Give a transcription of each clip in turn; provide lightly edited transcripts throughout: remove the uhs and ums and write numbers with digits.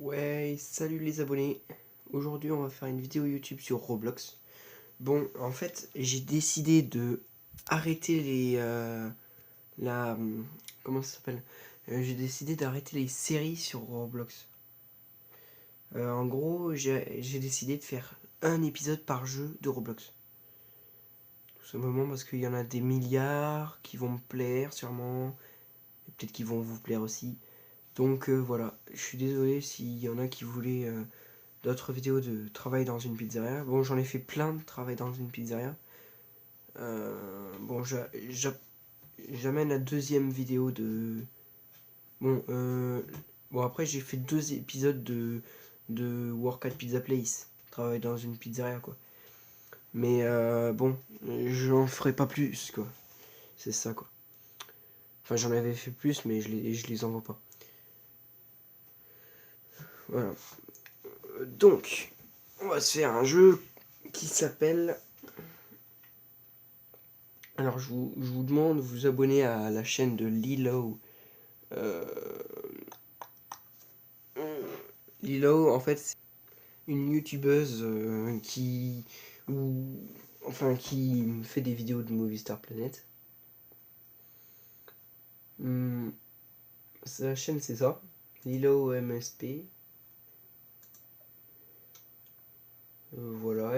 Ouais, salut les abonnés. Aujourd'hui, on va faire une vidéo YouTube sur Roblox. Bon, en fait, j'ai décidé de arrêter la comment ça s'appelle? J'ai décidé d'arrêter les séries sur Roblox. En gros, j'ai décidé de faire un épisode par jeu de Roblox. Tout simplement parce qu'il y en a des milliards qui vont me plaire sûrement, et peut-être qu'ils vont vous plaire aussi. Donc voilà, je suis désolé s'il y en a qui voulaient d'autres vidéos de travail dans une pizzeria. Bon, j'en ai fait plein de travail dans une pizzeria. Bon, j'amène la deuxième vidéo de... Bon, après j'ai fait 2 épisodes de Work at Pizza Place. Travail dans une pizzeria, quoi. Mais bon, j'en ferai pas plus, quoi. C'est ça, quoi. Enfin, j'en avais fait plus, mais je les envoie pas. Voilà. Donc, on va se faire un jeu qui s'appelle... Alors, je vous demande de vous abonner à la chaîne de Lilo. Euh, Lilo, en fait, c'est une youtubeuse ou, qui fait des vidéos de Movie Star Planet. Sa chaîne, c'est ça. Lilo MSP. Voilà,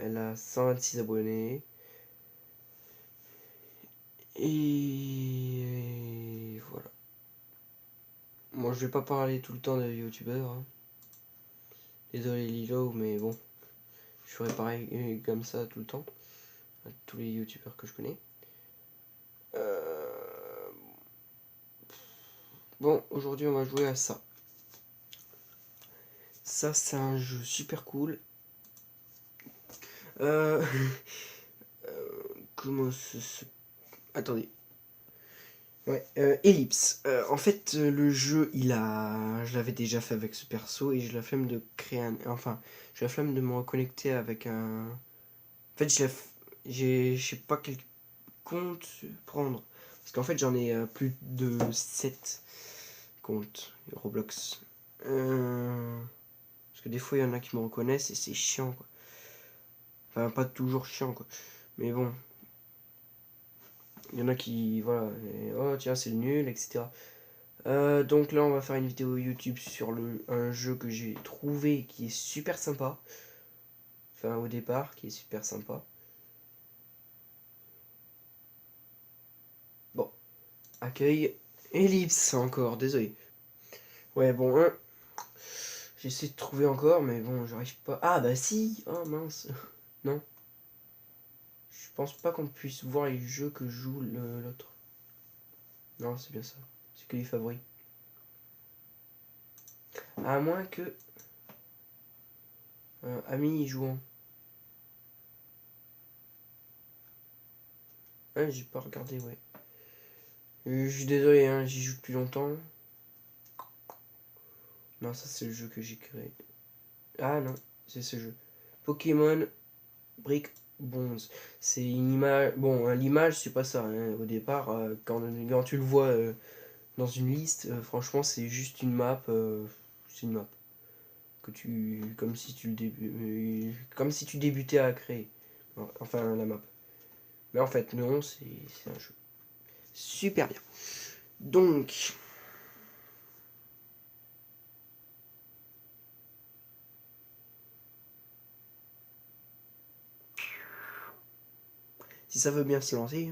elle a 126 abonnés. Et voilà. Moi, je vais pas parler tout le temps de youtubeurs. Hein. Désolé Lilo, mais bon, je ferai pareil comme ça tout le temps. À tous les youtubeurs que je connais. Bon, aujourd'hui, on va jouer à ça. Ça, c'est un jeu super cool. Euh, comment se... Attendez. Ouais, Ellipse. En fait, le jeu, je l'avais déjà fait avec ce perso et j'ai la flemme de créer un... Enfin, j'ai la flemme de me reconnecter avec un... En fait, je sais pas quel compte prendre. Parce qu'en fait, j'en ai plus de 7 comptes Roblox. Parce que des fois, il y en a qui me reconnaissent et c'est chiant, quoi. Enfin, pas toujours chiant, quoi. Mais bon. Il y en a qui, voilà, et, oh tiens, c'est nul, etc. Donc là, on va faire une vidéo YouTube sur un jeu que j'ai trouvé qui est super sympa. Enfin, au départ, qui est super sympa. Bon, accueil. Ellipse encore, désolé. Ouais, bon, hein. J'essaie de trouver encore, mais bon, j'arrive pas. Ah, bah si. Oh mince. Non. Je pense pas qu'on puisse voir les jeux que joue l'autre. Non, c'est bien ça. C'est que les favoris. À moins que... Ami y jouant. Ouais, j'ai pas regardé, ouais. Je suis désolé, hein, j'y joue depuis longtemps. Non, ça c'est le jeu que j'ai créé. Ah non, c'est ce jeu. Pokémon Brick Bonds. C'est une image... Bon, l'image, c'est pas ça. Hein. Au départ, quand tu le vois dans une liste, franchement, c'est juste une map. C'est une map. Que tu... Comme si tu débutais à créer. Enfin, la map. Mais en fait, non, c'est un jeu. Super bien. Donc... Si ça veut bien se lancer...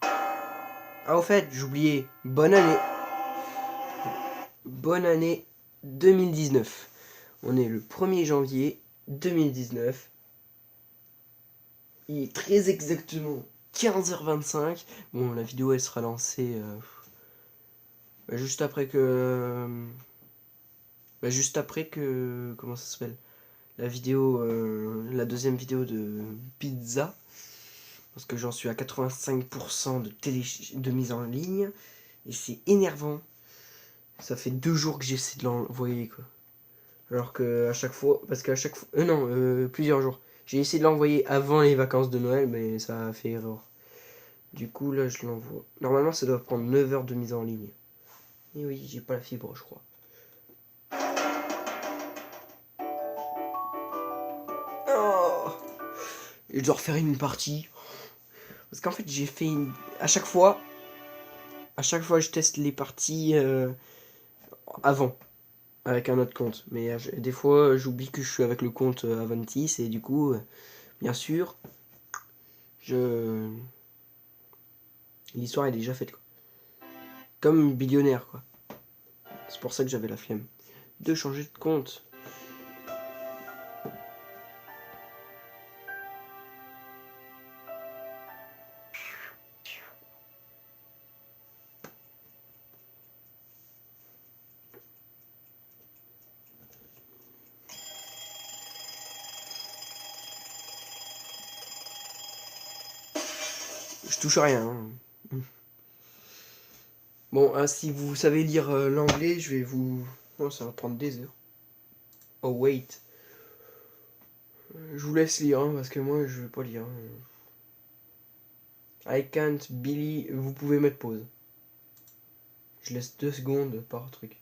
Ah, au fait, j'oubliais. Bonne année. Bonne année 2019. On est le 1er janvier 2019. Il est très exactement 15h25. Bon, la vidéo elle sera lancée juste après que... juste après que... Comment ça s'appelle? La vidéo... la deuxième vidéo de pizza. Parce que j'en suis à 85% de mise en ligne. Et c'est énervant. Ça fait 2 jours que j'essaie de l'envoyer, quoi. Alors que à chaque fois... Parce qu'à chaque fois... non, plusieurs jours. J'ai essayé de l'envoyer avant les vacances de Noël, mais ça a fait erreur. Du coup, là, je l'envoie. Normalement, ça doit prendre 9 heures de mise en ligne. Et oui, j'ai pas la fibre, je crois. Oh, et je dois refaire une partie. Parce qu'en fait, j'ai fait une... À chaque fois, je teste les parties avant, avec un autre compte. Mais des fois, j'oublie que je suis avec le compte Aventis, et du coup, bien sûr, je... l'histoire est déjà faite, quoi. Comme billionnaire, quoi. C'est pour ça que j'avais la flemme de changer de compte. Je touche à rien. Hein. Bon, si vous savez lire l'anglais, je vais vous... Oh, ça va prendre des heures. Oh, wait. Je vous laisse lire, hein, parce que moi, je vais pas lire. I can't believe... Vous pouvez mettre pause. Je laisse 2 secondes par truc.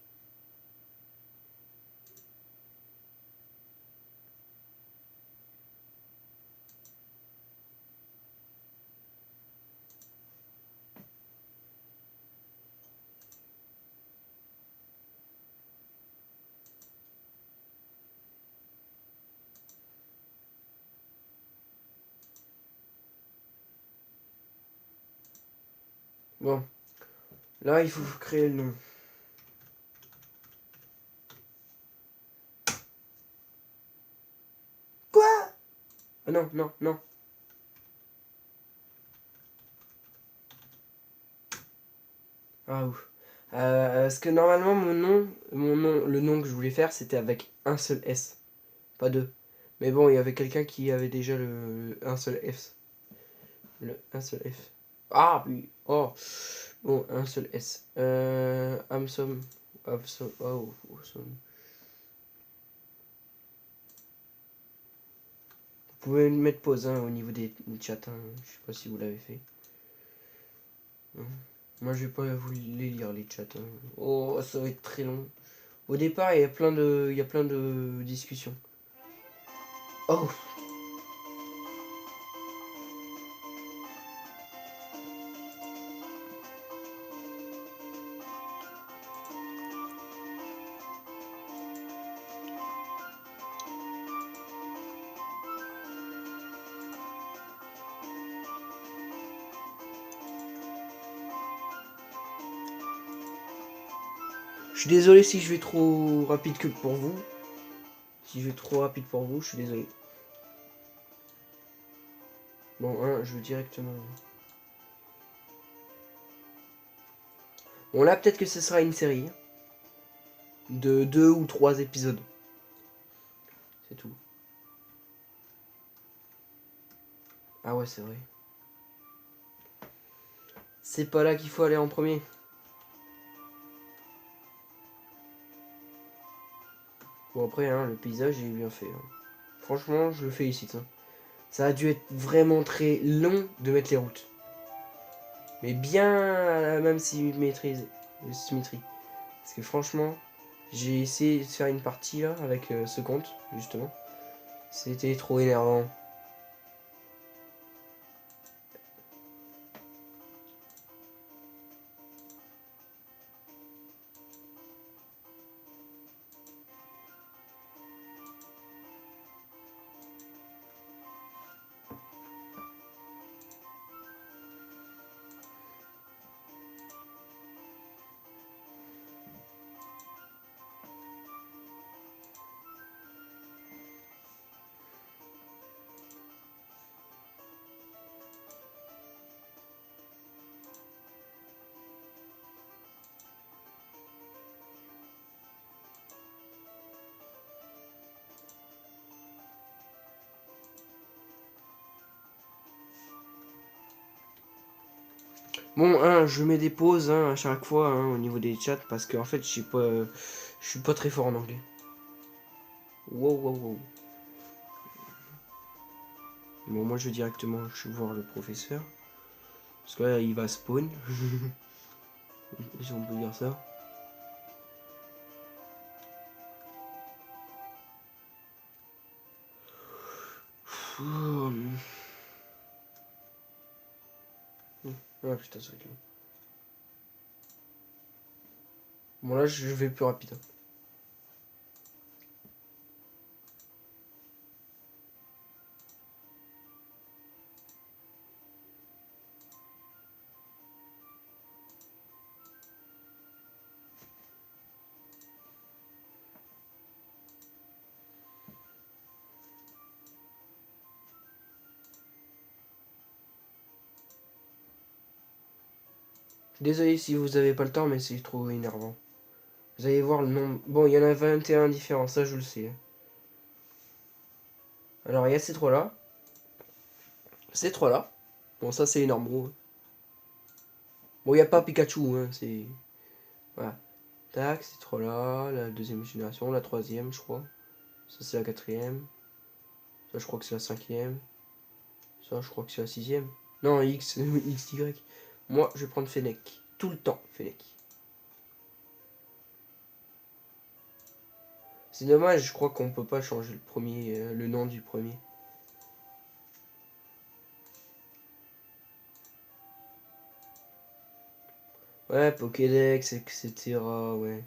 Bon. Là, il faut créer le nom. Quoi? Ah non, non, non. Ah ouf. Parce que normalement, le nom que je voulais faire, c'était avec un seul S. Pas deux. Mais bon, il y avait quelqu'un qui avait déjà un seul F. Un seul F. Ah oui. Oh. Bon, un seul S. Amsom. Awesome. Oh, awesome. Vous pouvez mettre pause hein, au niveau des chats. Hein. Je sais pas si vous l'avez fait. Moi, je vais pas vous les lire les chats. Hein. Oh, ça va être très long. Au départ, il y a plein de discussions. Oh. Je suis désolé si je vais trop rapide que pour vous. Si je vais trop rapide pour vous, je suis désolé. Bon, hein, je veux directement... Bon, là, peut-être que ce sera une série. De 2 ou 3 épisodes. C'est tout. Ah ouais, c'est vrai. C'est pas là qu'il faut aller en premier. Bon, après, hein, le paysage, il est bien fait. Hein. Franchement, je le félicite. Hein. Ça a dû être vraiment très long de mettre les routes. Mais bien à la même symétrie. Parce que franchement, j'ai essayé de faire une partie là avec ce compte, justement. C'était trop énervant. Bon, hein, je mets des pauses hein, à chaque fois hein, au niveau des chats parce que en fait, je suis pas très fort en anglais. Wow, wow, wow. Bon, moi je vais directement voir le professeur. Parce que là, il va spawn. Si on peut dire ça. Ah putain, ça va être long. Bon, là, je vais plus rapide. Désolé si vous avez pas le temps, mais c'est trop énervant. Vous allez voir le nombre. Bon, il y en a 21 différents, ça je le sais. Alors, il y a ces trois-là. Ces trois-là. Bon, ça c'est énorme, gros. Bon, il n'y a pas Pikachu, hein, c'est. Voilà. Tac, ces trois-là. La deuxième génération, la troisième, je crois. Ça, c'est la quatrième. Ça, je crois que c'est la cinquième. Ça, je crois que c'est la sixième. Non, X, XY. Moi, je vais prendre Fennec. Tout le temps, Fennec. C'est dommage, je crois qu'on peut pas changer le premier, le nom du premier. Ouais, Pokédex, etc. Ouais.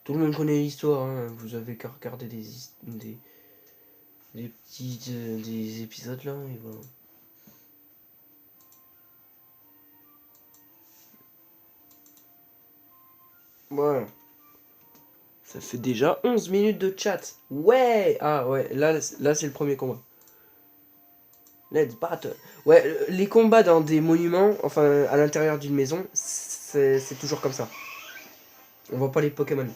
Tout le monde connaît l'histoire, hein. Vous avez qu'à regarder des petits des épisodes là, et voilà. Voilà. Ça fait déjà 11 minutes de chat. Ouais. Ah ouais, là c'est le premier combat. Let's battle. Ouais, les combats dans des monuments, enfin à l'intérieur d'une maison, c'est toujours comme ça. On voit pas les Pokémon.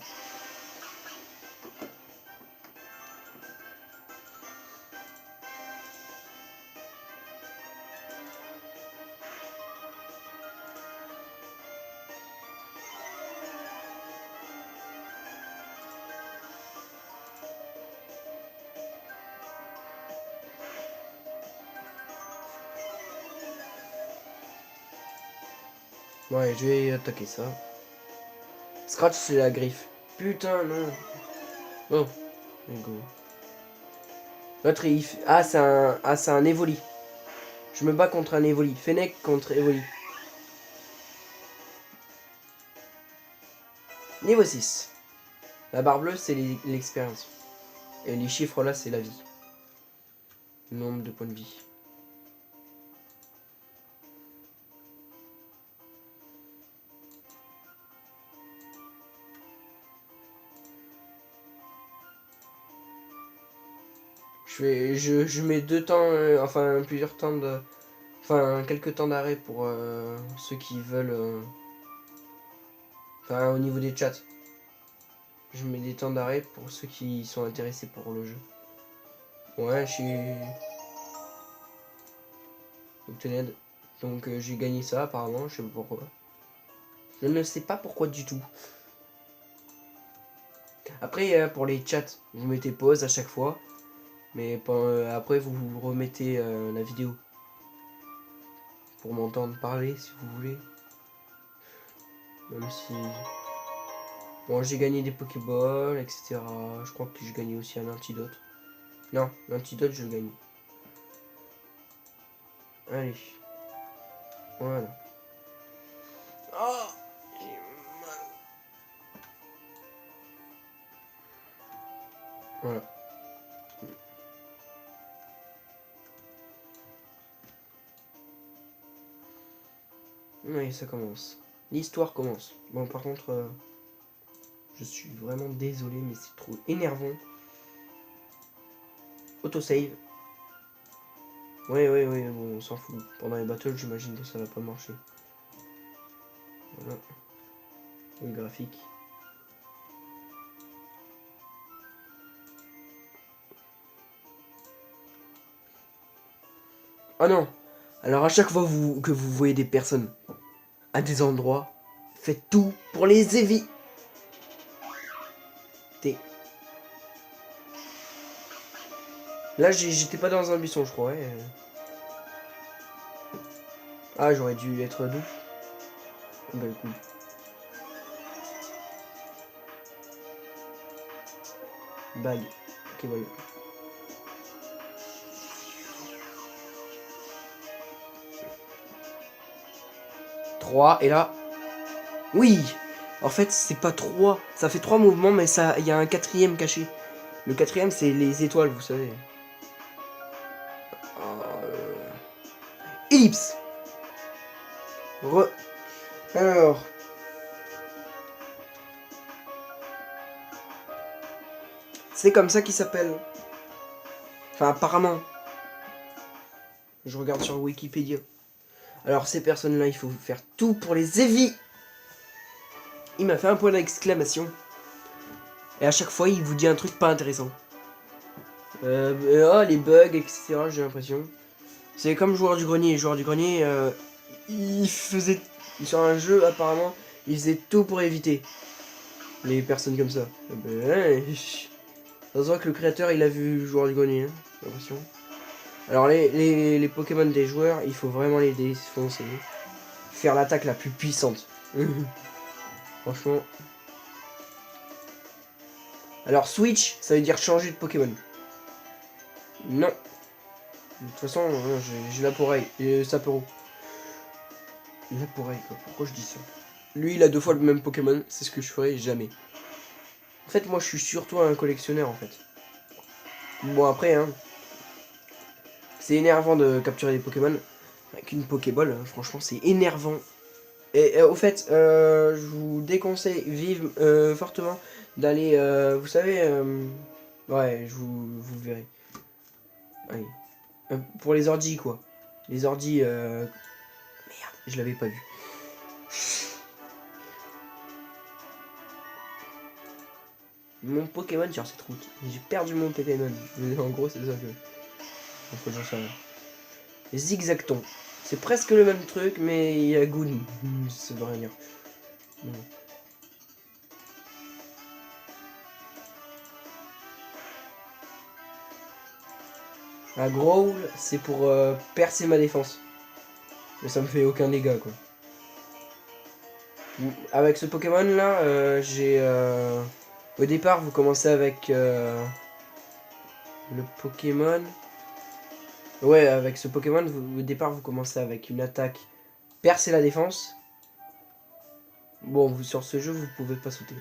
Ouais, je vais attaquer ça. Scratch, c'est la griffe. Putain, non. Oh, go. L'autre, ah, c'est un Evoli. Je me bats contre un Evoli. Fennec contre Evoli. Niveau 6. La barre bleue, c'est l'expérience. Et les chiffres là, c'est la vie. Le nombre de points de vie. Je mets deux temps, enfin plusieurs temps de. Enfin, quelques temps d'arrêt pour ceux qui veulent. Enfin, au niveau des chats. Je mets des temps d'arrêt pour ceux qui sont intéressés pour le jeu. Ouais, je suis. Obtened. Donc j'ai gagné ça apparemment, je sais pas pourquoi. Je ne sais pas pourquoi du tout. Après, pour les chats, vous mettez pause à chaque fois. Mais après, vous remettez la vidéo. Pour m'entendre parler si vous voulez. Même si. Bon, j'ai gagné des Pokéballs, etc. Je crois que j'ai gagné aussi un antidote. Non, l'antidote, je le gagne. Allez. Voilà. Oh, j'ai mal. Voilà. Oui, ça commence. L'histoire commence. Bon, par contre, je suis vraiment désolé, mais c'est trop énervant. Autosave. Oui, bon, on s'en fout. Pendant les battles, j'imagine que ça va pas marcher. Voilà. Le graphique. Ah non. Alors à chaque fois que vous voyez des personnes à des endroits, faites tout pour les éviter. Là, j'étais pas dans un buisson, je crois. Ouais. Ah, j'aurais dû être doux. Bah écoute. Bague. Ok, voilà. Trois, et là... Oui! En fait, c'est pas 3. Ça fait 3 mouvements, mais ça, il y a un quatrième caché. Le quatrième, c'est les étoiles, vous savez. Ellipse! Alors... C'est comme ça qu'il s'appelle. Enfin, apparemment. Je regarde sur Wikipédia. Alors, ces personnes-là, il faut faire tout pour les éviter. Il m'a fait un point d'exclamation. Et à chaque fois, il vous dit un truc pas intéressant. Oh, les bugs, etc. J'ai l'impression. C'est comme joueur du grenier. Joueur du grenier, il faisait... Sur un jeu, apparemment, il faisait tout pour éviter les personnes comme ça. Ça se voit que le créateur, il a vu joueur du grenier, hein, j'ai l'impression. Alors, les Pokémon des joueurs, il faut vraiment les défoncer. Faire l'attaque la plus puissante. Franchement. Alors, switch, ça veut dire changer de Pokémon. Non. De toute façon, j'ai la poreille. Et Sapero. La poreille, quoi. Pourquoi je dis ça? Lui, il a 2 fois le même Pokémon. C'est ce que je ferais jamais. En fait, moi, je suis surtout un collectionneur, en fait. Bon, après, hein. C'est énervant de capturer des Pokémon. Avec une Pokéball, hein, franchement, c'est énervant. Et au fait, je vous déconseille fortement d'aller, vous savez, ouais, vous le verrez. Allez. Pour les ordis, quoi. Les ordis, merde, je l'avais pas vu. Mon Pokémon sur cette route. J'ai perdu mon Pokémon. En gros, c'est ça que... Faut que j'en sais rien. Zigzagton. C'est presque le même truc, mais il y a Goon. Ça veut rien dire. Non. Un Growl, c'est pour percer ma défense. Mais ça me fait aucun dégât, quoi. Avec ce Pokémon là, j'ai... Au départ, vous commencez avec le Pokémon. Ouais, avec ce Pokémon, au départ, vous commencez avec une attaque percer la défense. Bon, sur ce jeu, vous pouvez pas sauter.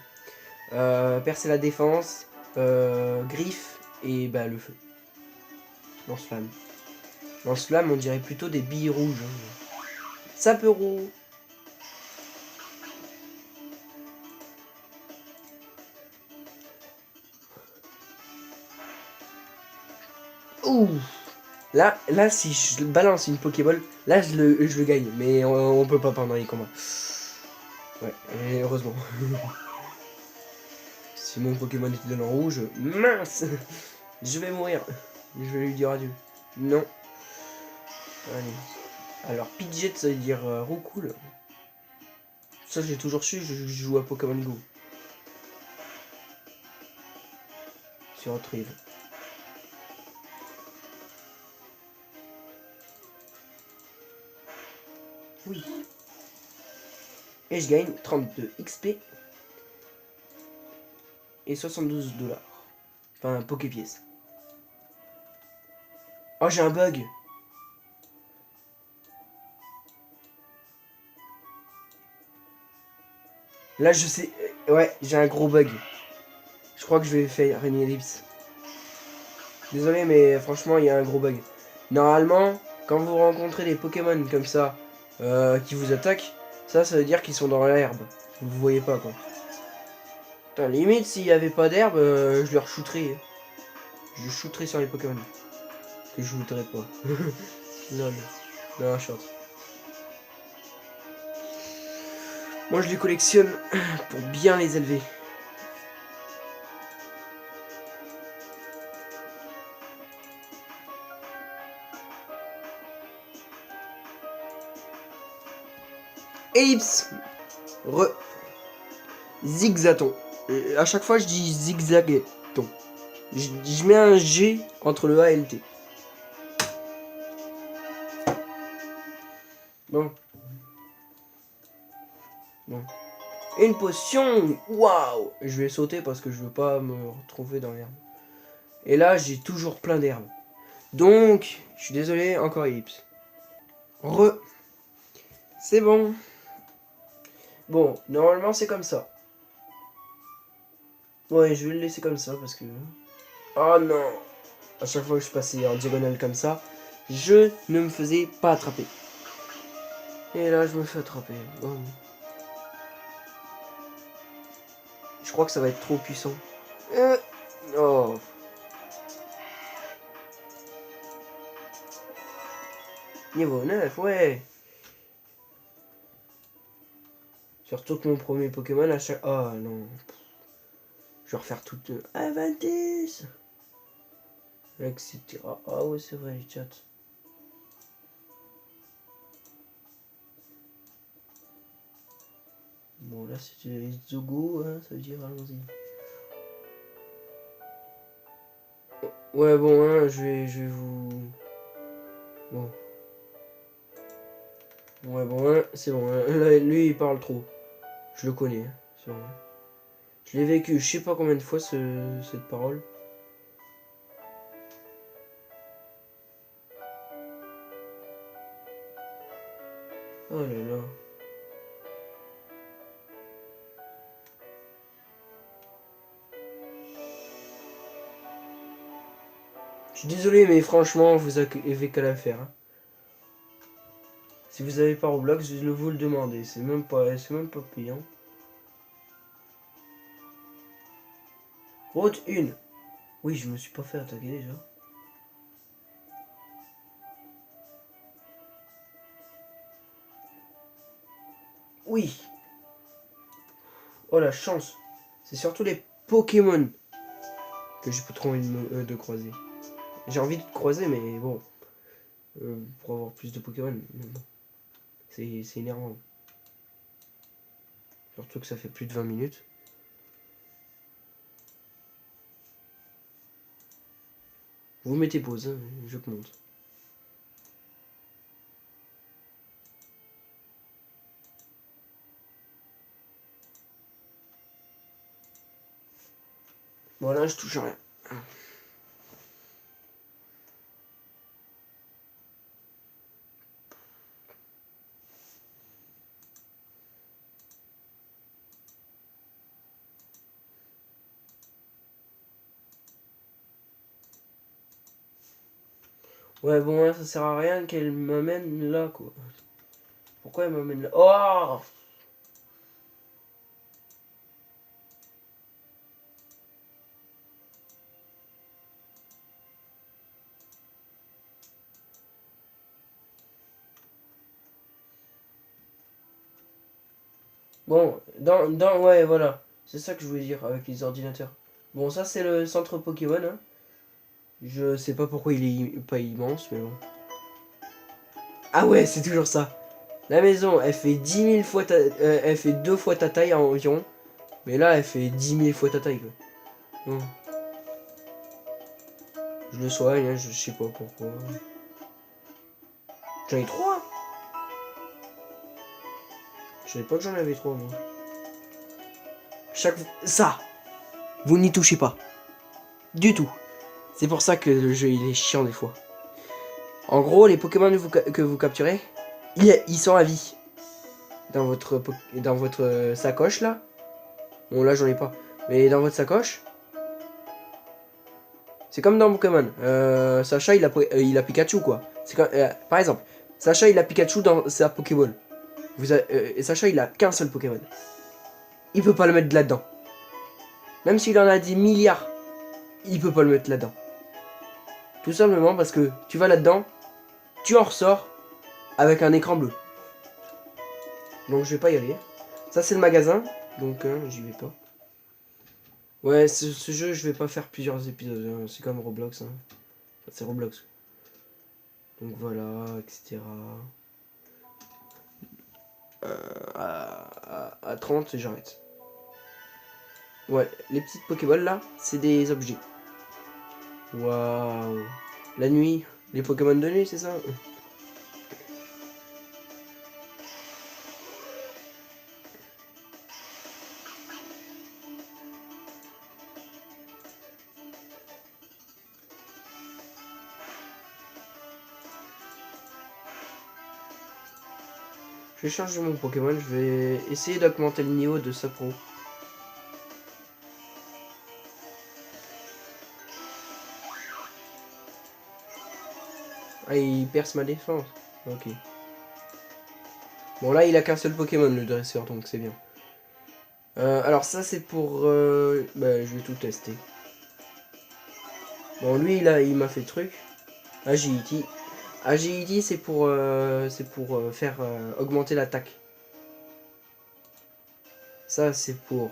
Percer la défense, griffe et bah, le feu. Lance-flamme. Lance-flamme, on dirait plutôt des billes rouges. Hein. Sapero. Ouh. Là, si je balance une Pokéball, là, je le gagne. Mais on peut pas pendant les combats. Ouais, et heureusement. Si mon Pokémon était dans le rouge, mince. Je vais mourir. Je vais lui dire adieu. Non. Allez. Alors, Pidgeot, ça veut dire Roucoule. Ça, j'ai toujours su, je joue à Pokémon Go. Sur Retrieve. Oui. Et je gagne 32 XP. Et 72 $. Enfin, Poképièce. Oh, j'ai un bug. Là, je sais... Ouais, j'ai un gros bug. Je crois que je vais faire une ellipse. Désolé, mais franchement, il y a un gros bug. Normalement, quand vous rencontrez des Pokémon comme ça, qui vous attaquent, ça veut dire qu'ils sont dans l'herbe. Vous voyez pas, quoi. Putain, limite, s'il n'y avait pas d'herbe, je leur shooterais. Je shooterais sur les Pokémon. Que je voudrais pas. Lol. Non, short. Moi, je les collectionne pour bien les élever. Ellipse. Zigzaton. À chaque fois, je dis zigzageton. Je mets un G entre le A et le T. Bon. Bon. Une potion. Waouh. Je vais sauter parce que je veux pas me retrouver dans l'herbe. Et là, j'ai toujours plein d'herbe. Donc, je suis désolé, encore ellipse. C'est bon. Bon, normalement, c'est comme ça. Ouais, je vais le laisser comme ça parce que... Oh non. À chaque fois que je passais en diagonale comme ça, je ne me faisais pas attraper. Et là, je me fais attraper. Oh. Je crois que ça va être trop puissant. Oh. Niveau 9, ouais. Surtout que mon premier Pokémon à chaque... Oh non. Je vais refaire toute... Aventis, etc. Ah ouais, c'est vrai, les chats. Bon, là, c'était les Zogo, hein, ça veut dire allons-y. Ouais, bon, hein, je vais vous... Bon. Ouais, bon, hein, c'est bon. Hein. Là, lui, il parle trop. Je le connais, hein, c'est bon. Je l'ai vécu, je sais pas combien de fois, cette parole. Oh là là. Je suis désolé, mais franchement, vous avez qu'à la faire. Hein. Si vous avez pas Roblox, je vous le demandez. C'est même pas payant. Route 1. Oui, je me suis pas fait attaquer déjà. Oui. Oh la chance. C'est surtout les Pokémon que j'ai pas trop envie de croiser. J'ai envie de croiser, mais bon. Pour avoir plus de Pokémon. Bon. C'est énervant. Surtout que ça fait plus de 20 minutes. Vous mettez pause, hein, je monte. Voilà, je touche à rien. Ouais, bon, hein, ça sert à rien qu'elle m'amène là, quoi. Pourquoi elle m'amène là? Oh! Bon, ouais, voilà. C'est ça que je voulais dire avec les ordinateurs. Bon, ça, c'est le centre Pokémon, hein. Je sais pas pourquoi il est pas immense, mais bon. Ah ouais, c'est toujours ça. La maison, elle fait 10 000 fois elle fait 2 fois ta taille environ. Mais là, elle fait 10 000 fois ta taille, quoi. Bon. Je le soigne, hein, je sais pas pourquoi. J'en ai 3. Je savais pas que j'en avais 3, moi. Chaque... Ça, vous n'y touchez pas. Du tout. C'est pour ça que le jeu, il est chiant des fois. En gros, les Pokémon que vous capturez, ils sont à vie. Dans votre sacoche, là. Bon, là, j'en ai pas. Mais dans votre sacoche, c'est comme dans Pokémon. Sacha, il a Pikachu, quoi. C'est comme, par exemple, Sacha, il a Pikachu dans sa Pokéball. Sacha, il a qu'un seul Pokémon. Il peut pas le mettre là-dedans. Même s'il en a des milliards, il peut pas le mettre là-dedans. Tout simplement parce que tu vas là-dedans, tu en ressors avec un écran bleu. Donc je vais pas y aller. Ça c'est le magasin, donc j'y vais pas. Ouais, ce jeu, je vais pas faire plusieurs épisodes. Hein. C'est comme Roblox. Hein. Enfin, c'est Roblox. Donc voilà, etc. À 30, j'arrête. Ouais, les petites Pokéballs là, c'est des objets. Waouh. La nuit, les Pokémon de nuit, c'est ça? Je vais changer mon Pokémon, je vais essayer d'augmenter le niveau de Sapro. Ah, il perce ma défense. Ok. Bon, là, il a qu'un seul Pokémon, le dresseur, donc c'est bien. Alors ça, c'est pour... Bah, je vais tout tester. Bon, lui, il m'a fait truc. Agility. Agility, c'est pour faire augmenter l'attaque. Ça, c'est pour...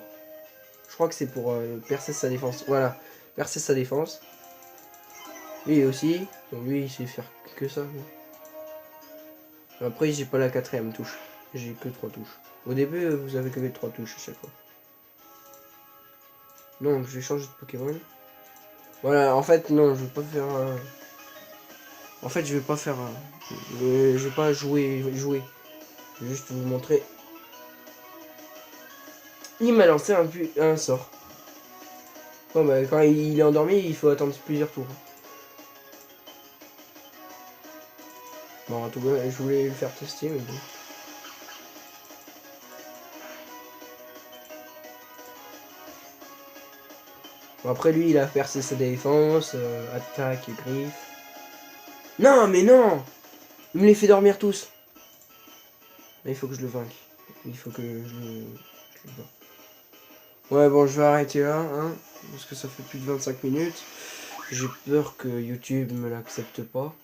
Je crois que c'est pour percer sa défense. Voilà, percer sa défense. Lui aussi. Donc lui, il sait faire que ça. Après, j'ai pas la quatrième touche. J'ai que 3 touches. Au début, vous avez que les 3 touches à chaque fois. Donc, je vais changer de Pokémon. Voilà, en fait, non, je vais pas faire... En fait, je vais pas faire... je vais pas jouer. Je vais juste vous montrer. Il m'a lancé un sort. Bon, bah, quand il est endormi, il faut attendre plusieurs tours. Bon, en tout cas, je voulais le faire tester, mais bon. Bon, après, lui, il a percé sa défense, attaque et griffe. Non, mais non! Il me les fait dormir tous. Là, il faut que je le vainque. Il faut que je le vainque. Ouais, bon, je vais arrêter là, hein, parce que ça fait plus de 25 minutes. J'ai peur que YouTube me l'accepte pas.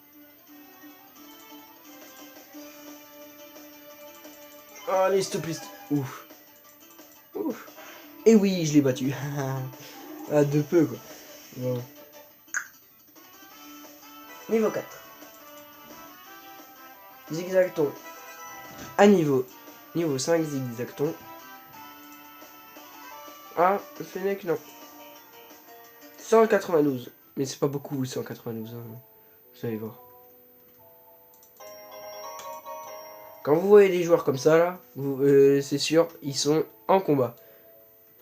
Allez, stop, plaît. Ouf. Ouf. Et oui, je l'ai battu. Ah, de peu, quoi. Bon. Niveau 4. Zigzagton. À niveau 5, Zigzagton. Ah, Fennec, non. 192. Mais c'est pas beaucoup, 192. Hein. Vous allez voir. Quand vous voyez des joueurs comme ça, là, c'est sûr, ils sont en combat.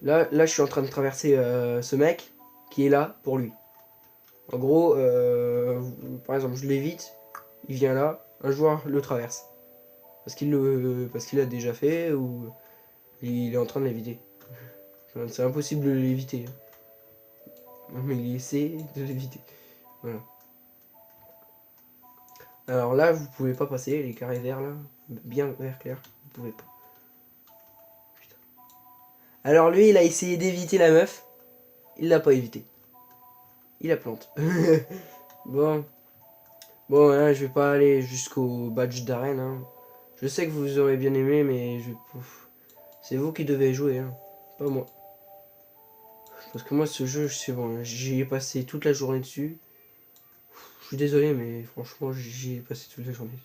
Là, je suis en train de traverser ce mec qui est là pour lui. En gros, par exemple, je l'évite, il vient là, un joueur le traverse. Parce qu'il l'a déjà fait ou il est en train de l'éviter. Enfin, c'est impossible de l'éviter. Mais il essaie de l'éviter. Voilà. Alors là, vous pouvez pas passer, les carrés verts là, bien vert clair, vous pouvez pas. Putain. Alors lui, il a essayé d'éviter la meuf, il l'a pas évité. Il la plante. Bon. Bon, hein, je vais pas aller jusqu'au badge d'arène. Hein. Je sais que vous aurez bien aimé, mais c'est vous qui devez jouer, hein, pas moi. Parce que moi, ce jeu, c'est bon, j'y ai passé toute la journée dessus. Je suis désolé, mais franchement, j'y ai passé toute la journée.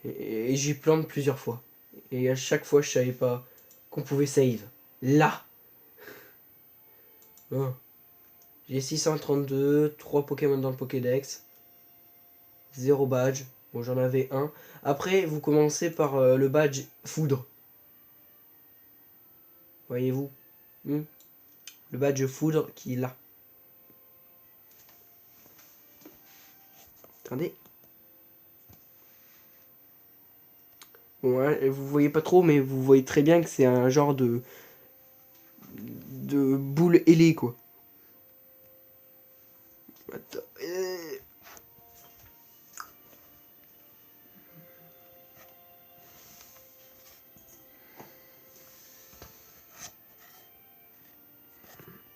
Et j'y plante plusieurs fois. Et à chaque fois, je savais pas qu'on pouvait save. Là. Bon. J'ai 632, 3 Pokémon dans le Pokédex. 0 badge. Bon, j'en avais un. Après, vous commencez par le badge foudre. Voyez-vous Le badge foudre qui est là. Attendez. Bon, hein, vous voyez pas trop, mais vous voyez très bien que c'est un genre de boule ailée, quoi. Attends.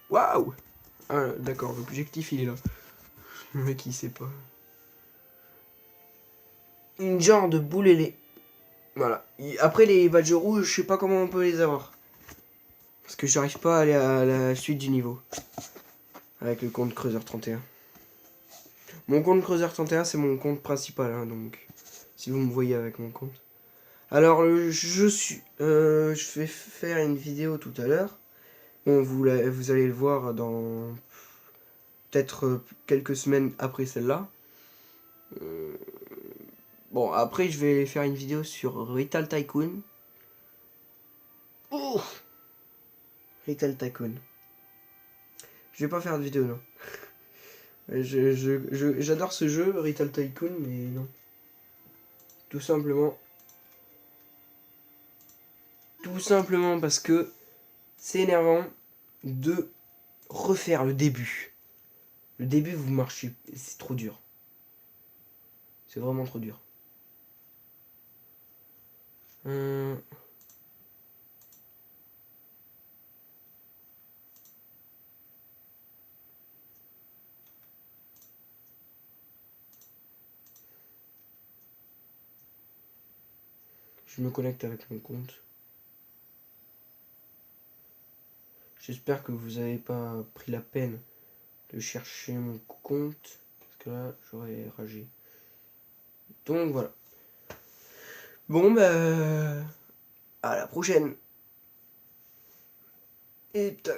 Waouh! Ah, d'accord, l'objectif il est là. Le mec il sait pas. Une genre de boule ailée. Voilà. Après les badges rouges, je sais pas comment on peut les avoir. Parce que j'arrive pas à aller à la suite du niveau. Avec le compte Creuseur 31. Mon compte Creuseur 31 c'est mon compte principal, hein, donc si vous me voyez avec mon compte. Alors je vais faire une vidéo tout à l'heure. Bon, vous allez le voir dans peut-être quelques semaines après celle-là. Bon, après je vais faire une vidéo sur Retail Tycoon. Oh, Retail Tycoon. Je vais pas faire de vidéo, non. J'adore ce jeu, Retail Tycoon, mais non. Tout simplement, Tout simplement parce que c'est énervant de refaire le début. Le début, vous marchez, c'est trop dur. C'est vraiment trop dur. Je me connecte avec mon compte. J'espère que vous n'avez pas pris la peine de chercher mon compte. Parce que là, j'aurais ragé. Donc voilà. Bon, bah. À la prochaine. Et tac.